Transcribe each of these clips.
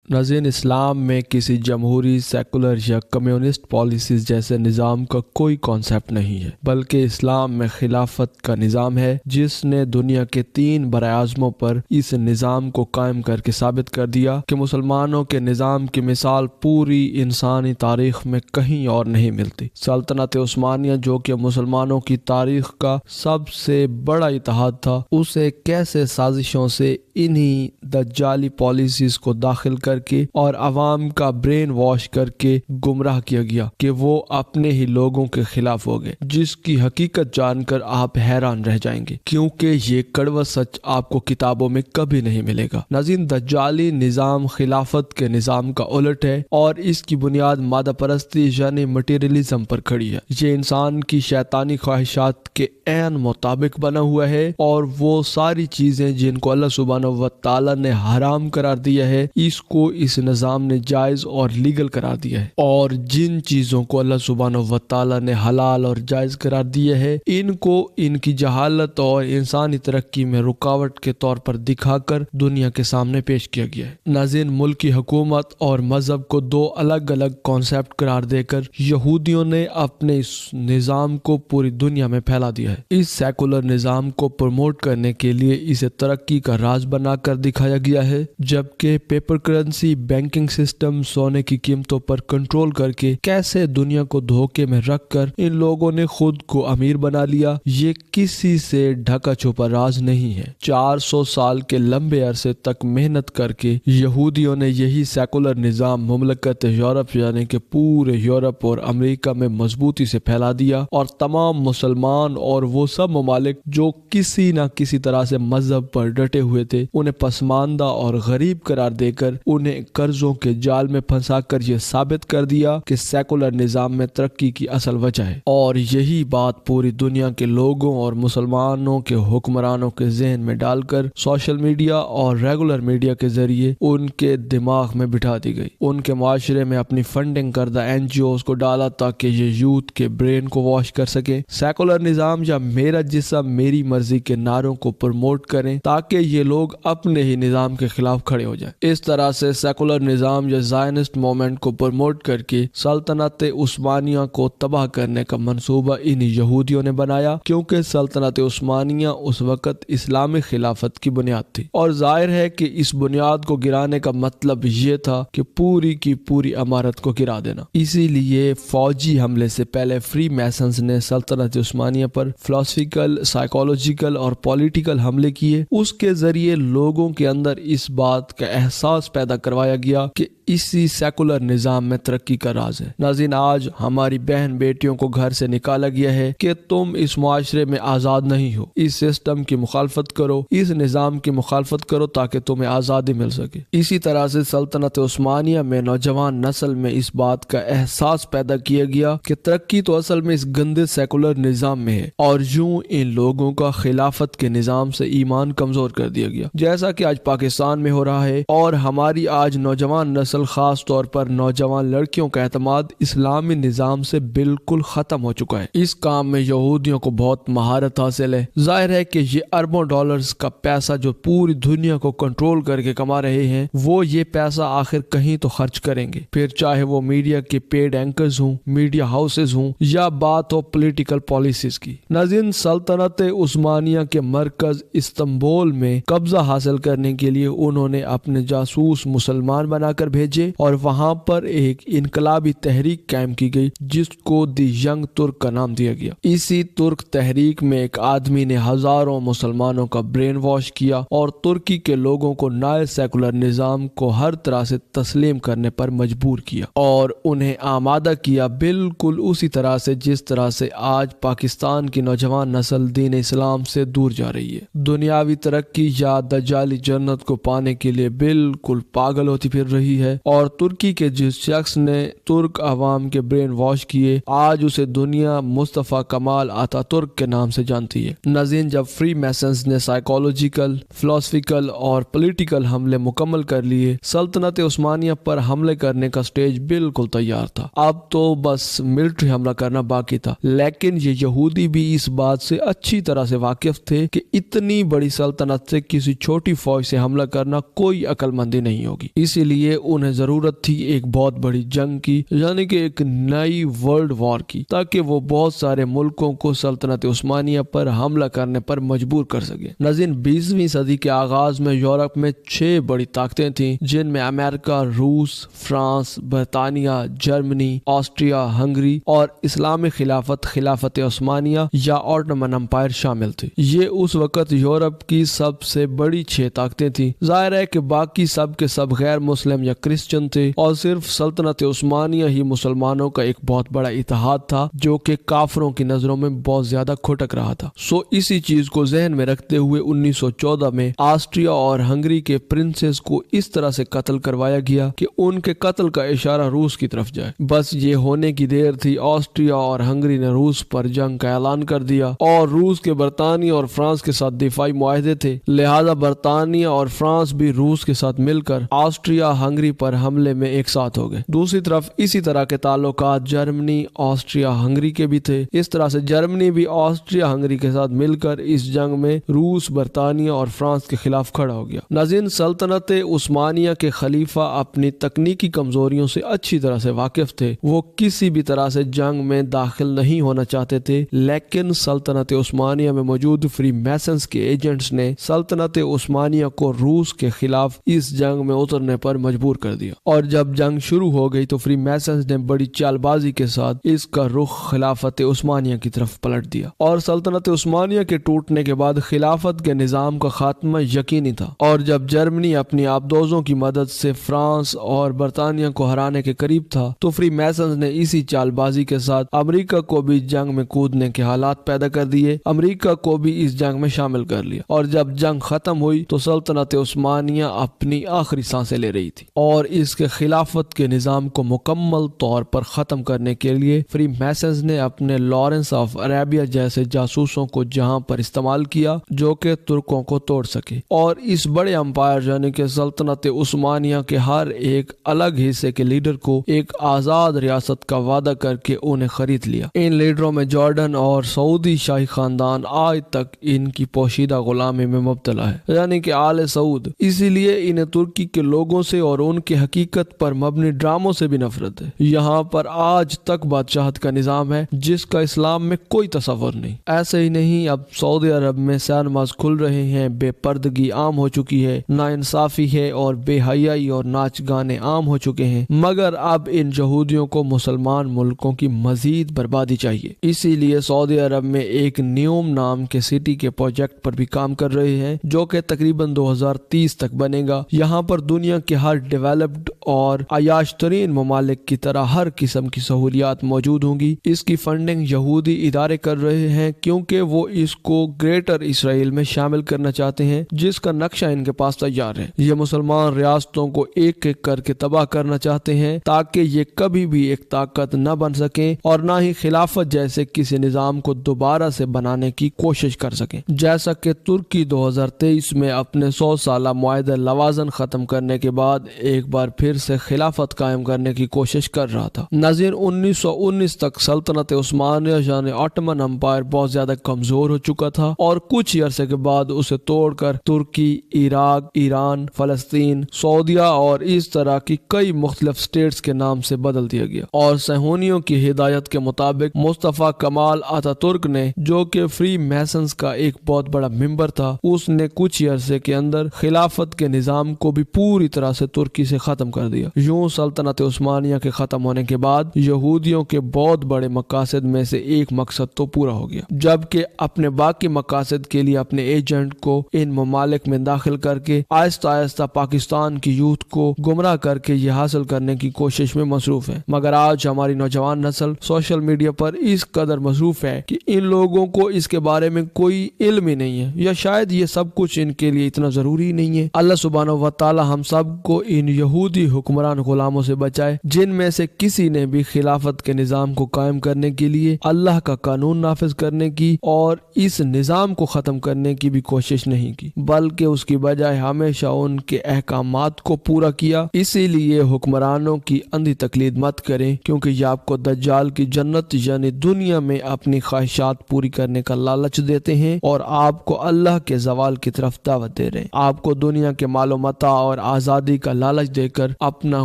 ناظرین، اسلام میں کسی جمہوری، سیکولر یا کمیونسٹ پالیسیز جیسے نظام کا کوئی کانسیپٹ نہیں ہے، بلکہ اسلام میں خلافت کا نظام ہے جس نے دنیا کے 3 براعظموں پر اس نظام کو قائم کر کے ثابت کر دیا کہ مسلمانوں کے نظام کی مثال پوری انسانی تاریخ میں کہیں اور نہیں ملتی۔ سلطنت عثمانیہ، جو کہ مسلمانوں کی تاریخ کا سب سے بڑا اتحاد تھا، اسے کیسے سازشوں سے انہی دجالی پالیسیز کو داخل کر کے اور عوام کا برین واش کر کے گمراہ کیا گیا کہ وہ اپنے ہی لوگوں کے خلاف ہو گئے، جس کی حقیقت جان کر آپ حیران رہ جائیں گے، کیونکہ یہ کڑوا سچ آپ کو کتابوں میں کبھی نہیں ملے گا۔ ناظرین، دجالی نظام خلافت کے نظام کا الٹ ہے اور اس کی بنیاد مادہ پرستی یعنی مٹیریلزم پر کھڑی ہے۔ یہ انسان کی شیطانی خواہشات کے عین مطابق بنا ہوا ہے اور وہ ساری چیزیں جن کو اللہ سبحانہ و تعالیٰ نے حرام قرار دیا ہے، اس کو اس نظام نے جائز اور لیگل قرار دیا ہے، اور جن چیزوں کو اللہ سبحانہ و تعالیٰ نے حلال اور جائز قرار دیا ہے، ان کو ان کی جہالت اور انسانی ترقی میں رکاوٹ کے طور پر دکھا کر دنیا کے سامنے پیش کیا گیا ہے۔ ناظرین، ملکی حکومت اور مذہب کو 2 الگ الگ کانسیپٹ قرار دے کر یہودیوں نے اپنے اس نظام کو پوری دنیا میں پھیلا دیا ہے۔ اس سیکولر نظام کو پروموٹ کرنے کے لیے اسے ترقی کا راز بنا کر دکھایا گیا ہے، جبکہ پیپر کرنسی، بینکنگ سسٹم، سونے کی قیمتوں پر کنٹرول کر کے کیسے دنیا کو دھوکے میں رکھ کر ان لوگوں نے خود کو امیر بنا لیا، یہ کسی سے ڈھکا چھپا راز نہیں ہے۔ 400 سال کے لمبے عرصے تک محنت کر کے یہودیوں نے یہی سیکولر نظام مملکت یورپ یعنی کہ پورے یورپ اور امریکہ میں مضبوطی سے پھیلا دیا، اور تمام مسلمان اور وہ سب ممالک جو کسی نہ کسی طرح سے مذہب پر ڈٹے ہوئے تھے، انہیں پسماندہ اور غریب قرار دے کر انہیں قرضوں کے جال میں پھنسا کر یہ ثابت کر دیا کہ سیکولر نظام میں ترقی کی اصل وجہ ہے۔ اور یہی بات پوری دنیا کے لوگوں اور مسلمانوں کے حکمرانوں کے ذہن میں ڈال کر سوشل میڈیا اور ریگولر میڈیا کے ذریعے ان کے دماغ میں بٹھا دی گئی۔ ان کے معاشرے میں اپنی فنڈنگ کردہ NGOs کو ڈالا تاکہ یہ یوتھ کے برین کو واش کر سکیں، سیکولر نظام یا میرا جسم میری مرضی کے نعروں کو پروموٹ کریں تاکہ یہ لوگ اپنے ہی نظام کے خلاف کھڑے ہو جائیں۔ اس طرح سے سیکولر نظام یا زائنسٹ موومنٹ کو پروموٹ کر کے سلطنت عثمانیہ کو تباہ کرنے کا منصوبہ ان یہودیوں نے بنایا، کیونکہ سلطنت عثمانیہ اس وقت اسلامی خلافت کی بنیاد تھی، اور ظاہر ہے کہ اس بنیاد کو گرانے کا مطلب یہ تھا کہ پوری کی پوری عمارت کو گرا دینا۔ اسی لیے فوجی حملے سے پہلے فری میسنز نے سلطنت عثمانیہ پر فلسفیکل، سائیکولوجیکل اور پولیٹیکل حملے کیے۔ اس کے ذریعے لوگوں کے اندر اس بات کا احساس پیدا کروایا گیا کہ اسی سیکولر نظام میں ترقی کا راز ہے۔ ناظرین، آج ہماری بہن بیٹیوں کو گھر سے نکالا گیا ہے کہ تم اس معاشرے میں آزاد نہیں ہو، اس سسٹم کی مخالفت کرو، اس نظام کی مخالفت کرو تاکہ تمہیں آزادی مل سکے۔ اسی طرح سے سلطنت عثمانیہ میں نوجوان نسل میں اس بات کا احساس پیدا کیا گیا کہ ترقی تو اصل میں اس گندے سیکولر نظام میں ہے، اور یوں ان لوگوں کا خلافت کے نظام سے ایمان کمزور کر دیا گیا، جیسا کہ آج پاکستان میں ہو رہا ہے۔ اور ہماری آج نوجوان نسل، خاص طور پر نوجوان لڑکیوں کا اعتماد اسلامی نظام سے بالکل ختم ہو چکا ہے۔ اس کام میں یہودیوں کو بہت مہارت حاصل ہے۔ ظاہر ہے کہ یہ اربوں ڈالرز کا پیسہ جو پوری دنیا کو کنٹرول کر کے کما رہے ہیں، وہ یہ پیسہ آخر کہیں تو خرچ کریں گے، پھر چاہے وہ میڈیا کے پیڈ اینکرز ہوں، میڈیا ہاؤسز ہوں، یا بات ہو پولیٹیکل پالیسیز کی۔ ناظرین، سلطنت عثمانیہ کے مرکز استنبول میں قبضہ حاصل کرنے کے لیے انہوں نے اپنے جاسوس مسلمان بنا کر بھیجے، اور وہاں پر ایک انقلابی تحریک قائم کی گئی جس کو دی ینگ ترک کا نام دیا گیا۔ اسی ترک تحریک میں ایک آدمی نے ہزاروں مسلمانوں کا برین واش کیا اور ترکی کے لوگوں کو نئے سیکولر نظام کو ہر طرح سے تسلیم کرنے پر مجبور کیا، اور انہیں آمادہ کیا بالکل اسی طرح سے جس طرح سے آج پاکستان کی نوجوان نسل دین اسلام سے دور جا رہی ہے۔ دنیاوی ترقی یا دجالی جنت کو پانے کے لیے بالکل پاگل ہوتی پھر رہی ہے، اور ترکی کے جس شخص نے ترک عوام کے برین واش کیے، آج اسے دنیا مصطفیٰ کمال آتا ترک کے نام سے جانتی ہے۔ ناظرین، جب فری میسنز نے سائیکولوجیکل، فلسفیکل اور پولیٹیکل حملے مکمل کر لیے، سلطنت عثمانیہ پر حملے کرنے کا سٹیج بالکل تیار تھا۔ اب تو بس ملٹری حملہ کرنا باقی تھا، لیکن یہ یہودی بھی اس بات سے اچھی طرح سے واقف تھے کہ اتنی بڑی سلطنت سے کسی چھوٹی فوج سے حملہ کرنا کوئی عقل مندی نہیں ہوگی۔ ہوگی، اسی لیے انہیں ضرورت تھی ایک بہت بڑی جنگ کی، یعنی کہ ایک نئی ورلڈ وار کی، تاکہ وہ بہت سارے ملکوں کو سلطنت عثمانیہ پر حملہ کرنے پر مجبور کر سکے۔ ناظرین، 20ویں صدی کے آغاز میں یورپ میں 6 بڑی طاقتیں تھیں، جن میں امریکہ، روس، فرانس، برطانیہ، جرمنی، آسٹریا ہنگری اور اسلامی خلافت عثمانیہ یا آٹومن امپائر شامل تھے۔ یہ اس وقت یورپ کی سب سے بڑی 6 طاقتیں تھیں۔ ظاہر ہے کہ باقی سب کے سب غیر مسلم یا کرسچن تھے، اور صرف سلطنت عثمانیہ ہی مسلمانوں کا ایک بہت بڑا اتحاد تھا، جو کہ کافروں کی نظروں میں بہت زیادہ کھٹک رہا تھا۔ اسی چیز کو ذہن میں رکھتے ہوئے 1914 میں آسٹریا اور ہنگری کے پرنسز کو اس طرح سے قتل کروایا گیا کہ ان کے قتل کا اشارہ روس کی طرف جائے۔ بس یہ ہونے کی دیر تھی، آسٹریا اور ہنگری نے روس پر جنگ کا اعلان کر دیا، اور روس کے برطانیہ اور فرانس کے ساتھ دفاعی معاہدے تھے، لہذا برطانیہ اور فرانس بھی روس کے ساتھ مل کر آسٹریا ہنگری پر حملے میں ایک ساتھ ہو گئے۔ دوسری طرف اسی طرح کے تعلقات جرمنی، آسٹریا ہنگری کے بھی تھے۔ اس طرح سے جرمنی بھی آسٹریا ہنگری کے ساتھ مل کر اس جنگ میں روس، برطانیہ اور فرانس کے خلاف کھڑا ہو گیا۔ ناظرین، سلطنت عثمانیہ کے خلیفہ اپنی تکنیکی کمزوریوں سے اچھی طرح سے واقف تھے۔ وہ کسی بھی طرح سے جنگ میں داخل نہیں ہونا چاہتے تھے، لیکن سلطنت عثمانیہ میں موجود فری میسنز کے ایجنٹس نے سلطنت عثمانیہ کو روس کے خلاف اس جنگ میں اترنے پر مجبور کر دیا، اور جب جنگ شروع ہو گئی تو فری میسنز نے بڑی چال بازی کے ساتھ اس کا رخ خلافت عثمانیہ کی طرف پلٹ دیا، اور سلطنت عثمانیہ کے ٹوٹنے کے بعد خلافت کے نظام کا خاتمہ یقینی تھا۔ اور جب جرمنی اپنی آبدوزوں کی مدد سے فرانس اور برطانیہ کو ہرانے کے قریب تھا تو فری میسنز نے اسی چال بازی کے ساتھ امریکہ کو بھی جنگ میں کودنے کے حالات پیدا کر دیے، امریکہ کو بھی اس جنگ میں شامل کر لیا، اور جب جنگ ختم ہوئی تو سلطنت عثمانیہ اپنی آخری سانسیں لے رہی تھی، اور اس کے خلافت کے نظام کو مکمل طور پر ختم کرنے کے لیے فری میسنز نے اپنے لارنس آف عربیہ جیسے جاسوسوں کو جہاں پر استعمال کیا جو کہ ترکوں کو توڑ سکے، اور اس بڑے امپائر یعنی کہ سلطنت عثمانیہ کے ہر ایک الگ حصے کے لیڈر کو ایک آزاد ریاست کا وعدہ کر کے انہیں خرید لیا۔ ان لیڈروں میں جارڈن اور سعودی شاہی خاندان آج تک ان کی پوشیدہ غلامی میں مبتلا ہے، یعنی کہ آل سعود۔ اسی لیے انہیں ترکی کے لوگوں سے اور ان کے حقیقت پر مبنی ڈراموں سے بھی نفرت ہے۔ یہاں پر آج تک بادشاہت کا نظام ہے جس کا اسلام میں کوئی تصور نہیں۔ ایسے ہی نہیں، اب سعودی عرب میں سینماز کھل رہے ہیں، بے پردگی عام ہو چکی ہے، ناانصافی ہے اور بے حیائی اور ناچ گانے عام ہو چکے ہیں، مگر اب ان یہودیوں کو مسلمان ملکوں کی مزید بربادی چاہیے۔ اسی لیے سعودی عرب میں ایک نیوم نام کے سٹی کے پروجیکٹ پر بھی کام کر رہے ہیں جو کہ تقریباً 2030 تک بنے گا۔ یہاں پر دنیا کے ہر ڈیولپڈ اور عیاش ترین ممالک کی طرح ہر قسم کی سہولیات موجود ہوں گی۔ اس کی فنڈنگ یہودی ادارے کر رہے ہیں کیونکہ وہ اس کو گریٹر اسرائیل میں شامل کرنا چاہتے ہیں جس کا نقشہ ان کے پاس تیار ہے۔ یہ مسلمان ریاستوں کو ایک ایک کر کے تباہ کرنا چاہتے ہیں تاکہ یہ کبھی بھی ایک طاقت نہ بن سکیں اور نہ ہی خلافت جیسے کسی نظام کو دوبارہ سے بنانے کی کوشش کر سکیں، جیسا کہ ترکی 2023 میں اپنے 100 سالہ معاہدہ لوازن ختم کرنے کے بعد ایک بار پھر سے خلافت قائم کرنے کی کوشش کر رہا تھا۔ ناظرین، 1919 تک سلطنت عثمانیہ یعنی آٹومن امپائر بہت زیادہ کمزور ہو چکا تھا، اور کچھ ہی عرصے کے بعد اسے توڑ کر ترکی، عراق، ایران، فلسطین، سعودیہ اور اس طرح کی کئی مختلف سٹیٹس کے نام سے بدل دیا گیا، اور صہیونیوں کی ہدایت کے مطابق مصطفیٰ کمال آتا ترک نے، جو کہ فری میسنز کا ایک بہت بڑا ممبر تھا، اس نے کچھ ہی عرصے کے اندر خلافت کے نظام کو بھی پوری طرح سے ترکی سے ختم کر دیا۔ یوں سلطنت عثمانیہ کے ختم ہونے کے بعد یہودیوں کے بہت بڑے مقاصد میں سے ایک مقصد تو پورا ہو گیا، جبکہ اپنے باقی مقاصد کے لیے اپنے ایجنٹ کو ان ممالک میں داخل کر کے آہستہ آہستہ پاکستان کی یوتھ کو گمراہ کر کے یہ حاصل کرنے کی کوشش میں مصروف ہے۔ مگر آج ہماری نوجوان نسل سوشل میڈیا پر اس قدر مصروف ہے کہ ان لوگوں کو اس کے بارے میں کوئی علم ہی نہیں ہے، یا شاید یہ سب کچھ ان کے لیے اتنا ضروری نہیں ہے۔ اللہ سبحانہ و تعالی ہم سب کو ان یہودی حکمران غلاموں سے بچائے جن میں سے کسی نے بھی خلافت کے نظام کو قائم کرنے کے لیے اللہ کا قانون نافذ کرنے کی اور اس نظام کو ختم کرنے کی بھی کوشش نہیں کی، بلکہ اس کی بجائے ہمیشہ ان کے احکامات کو پورا کیا۔ اسی لیے حکمرانوں کی اندھی تقلید مت کریں، کیونکہ یہ آپ کو دجال کی جنت یعنی دنیا میں اپنی خواہشات پوری کرنے کا لالچ دیتے ہیں اور آپ کو اللہ کے زوال کی طرف دعوت دے رہے ہیں۔ آپ کو دنیا کے مال و متاع اور آزادی کا لالچ دے کر اپنا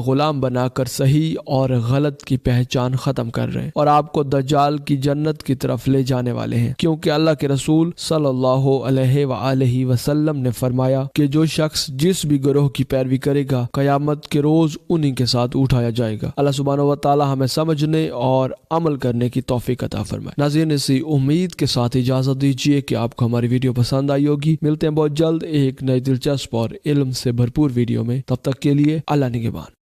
غلام بنا کر صحیح اور غلط کی پہچان ختم کر رہے ہیں اور آپ کو دجال کی جنت کی طرف لے جانے والے ہیں، کیونکہ اللہ کے رسول صلی اللہ علیہ وآلہ وسلم نے فرمایا کہ جو شخص جس بھی گروہ کی پیروی کرے گا قیامت کے روز انہی کے ساتھ اٹھایا جائے گا۔ اللہ سبحانہ و تعالی ہمیں سمجھنے اور عمل کرنے کی توفیق عطا فرمائے۔ ناظرین، اسی امید کے ساتھ اجازت دیجیے کہ آپ کو ہماری ویڈیو پسند آئی ہوگی۔ ملتے ہیں بہت جلد ایک نئی دلچسپ اور علم سے بھرپور ویڈیو میں، تب تک کے لیے اللہ نگہبان۔